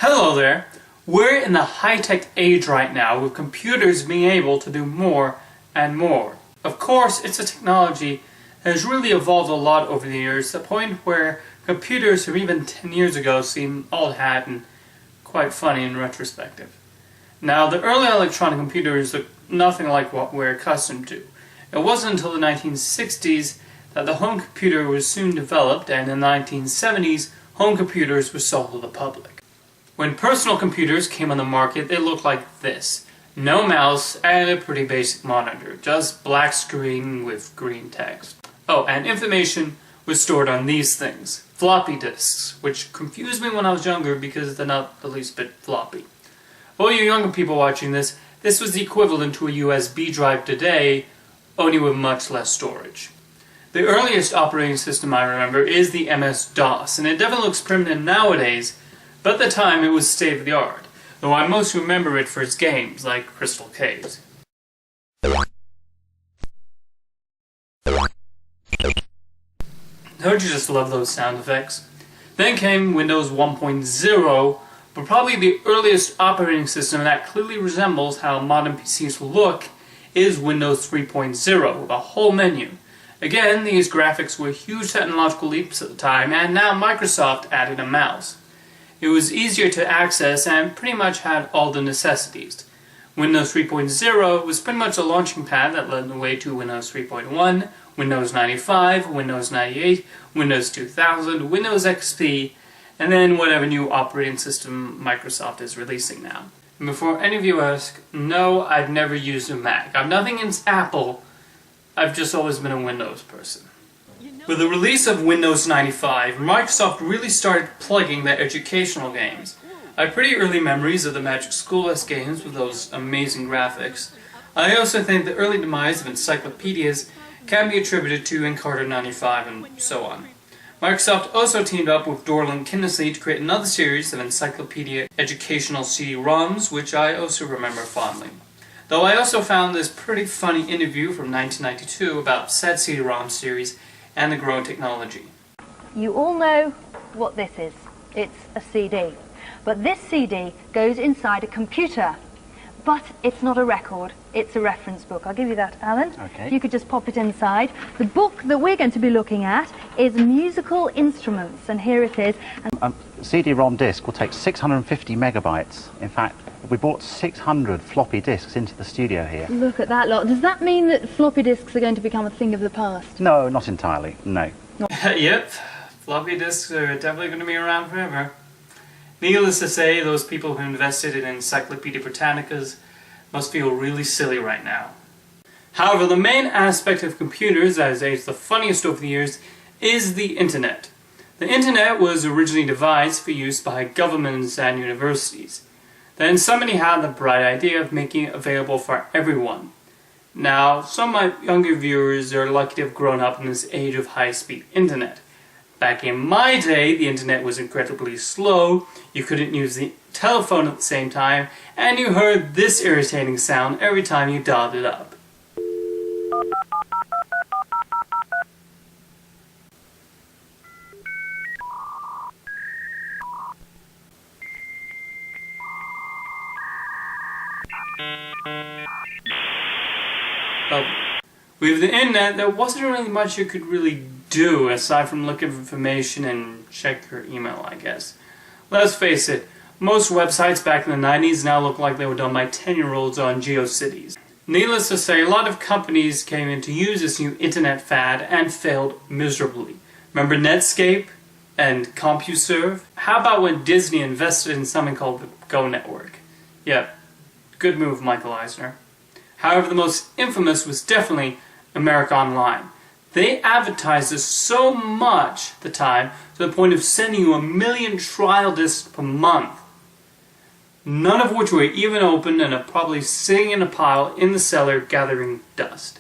Hello there! We're in the high-tech age right now with computers being able to do more and more. Of course, it's a technology that has really evolved a lot over the years to the point where computers from even 10 years ago seem old hat and quite funny in retrospective. Now, the early electronic computers look nothing like what we're accustomed to. It wasn't until the 1960s that the home computer was soon developed, and in the 1970s, home computers were sold to the public. When personal computers came on the market, they looked like this. No mouse and a pretty basic monitor, just black screen with green text. Oh, and information was stored on these things, floppy disks, which confused me when I was younger because they're not the least bit floppy. For all you younger people watching this, this was the equivalent to a USB drive today, only with much less storage. The earliest operating system I remember is the MS-DOS, and it definitely looks primitive nowadays, but at the time it was state-of-the-art, though I most remember it for its games, like Crystal Caves. Don't you just love those sound effects? Then came Windows 1.0, but probably the earliest operating system that clearly resembles how modern PCs look is Windows 3.0, with a whole menu. Again, these graphics were huge technological leaps at the time, and now Microsoft added a mouse. It was easier to access and pretty much had all the necessities. Windows 3.0 was pretty much a launching pad that led the way to Windows 3.1, Windows 95, Windows 98, Windows 2000, Windows XP, and then whatever new operating system Microsoft is releasing now. And before any of you ask, no, I've never used a Mac. I've nothing against Apple, I've just always been a Windows person. With the release of Windows 95, Microsoft really started plugging their educational games. I have pretty early memories of the Magic School-esque games with those amazing graphics. I also think the early demise of encyclopedias can be attributed to Encarta 95 and so on. Microsoft also teamed up with Dorling Kindersley to create another series of encyclopedia educational CD-ROMs, which I also remember fondly. Though I also found this pretty funny interview from 1992 about said CD-ROM series and the growing technology. You all know what this is. It's a CD. But this CD goes inside a computer. But it's not a record, it's a reference book. I'll give you that, Alan. Okay. If you could just pop it inside. The book that we're going to be looking at is Musical Instruments, and here it is. CD-ROM disc will take 650 megabytes. In fact, we brought 600 floppy disks into the studio here. Look at that lot. Does that mean that floppy disks are going to become a thing of the past? No, not entirely, no. Yep, floppy disks are definitely going to be around forever. Needless to say, those people who invested in Encyclopedia Britannicas must feel really silly right now. However, the main aspect of computers that has aged the funniest over the years is the Internet. The Internet was originally devised for use by governments and universities. Then somebody had the bright idea of making it available for everyone. Now, some of my younger viewers are lucky to have grown up in this age of high-speed Internet. Back in my day, the Internet was incredibly slow, you couldn't use the telephone at the same time, and you heard this irritating sound every time you dialed it up. With the Internet, there wasn't really much you could really do aside from look at information and check your email, I guess. Let's face it, most websites back in the 90s now look like they were done by 10-year-olds on GeoCities. Needless to say, a lot of companies came in to use this new Internet fad and failed miserably. Remember Netscape and CompuServe? How about when Disney invested in something called the Go Network? Yeah, good move, Michael Eisner. However, the most infamous was definitely America Online. They advertised this so much at the time to the point of sending you 1 million trial discs per month, none of which were even opened and are probably sitting in a pile in the cellar gathering dust.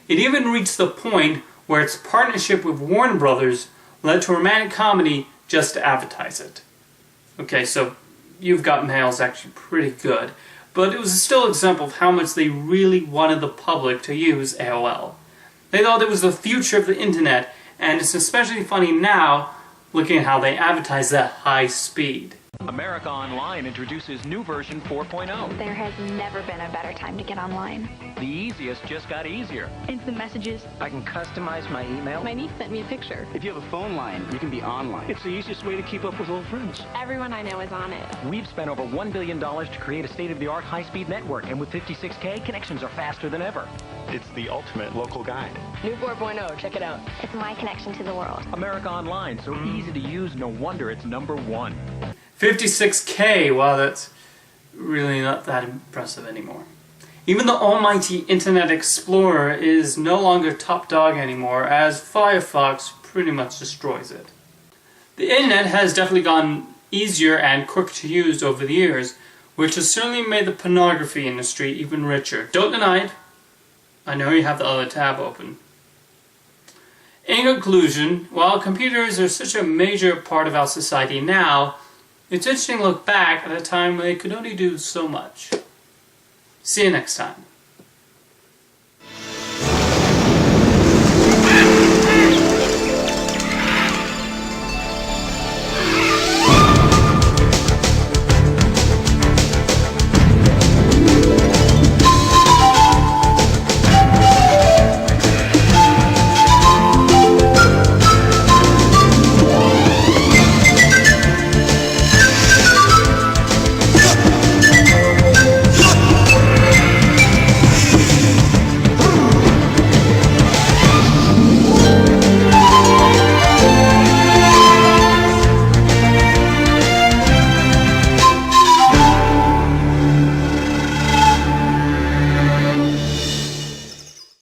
It even reached the point where its partnership with Warner Brothers led to a romantic comedy just to advertise it. Okay, so You've Got Mail is actually pretty good, but it was still an example of how much they really wanted the public to use AOL. They thought it was the future of the Internet, and it's especially funny now looking at how they advertise that high speed. America Online introduces new version 4.0. There has never been a better time to get online. The easiest just got easier. Instant messages. I can customize my email. My niece sent me a picture. If you have a phone line, you can be online. It's the easiest way to keep up with old friends. Everyone I know is on it. We've spent over $1 billion to create a state-of-the-art high-speed network, and with 56K, connections are faster than ever. It's the ultimate local guide. New 4.0, check it out. It's my connection to the world. America Online, so easy to use, no wonder it's #1. 56K, wow, that's really not that impressive anymore. Even the almighty Internet Explorer is no longer top dog anymore, as Firefox pretty much destroys it. The internet has definitely gotten easier and quicker to use over the years, which has certainly made the pornography industry even richer. Don't deny it. I know you have the other tab open. In conclusion, while computers are such a major part of our society now, it's interesting to look back at a time when they could only do so much. See you next time.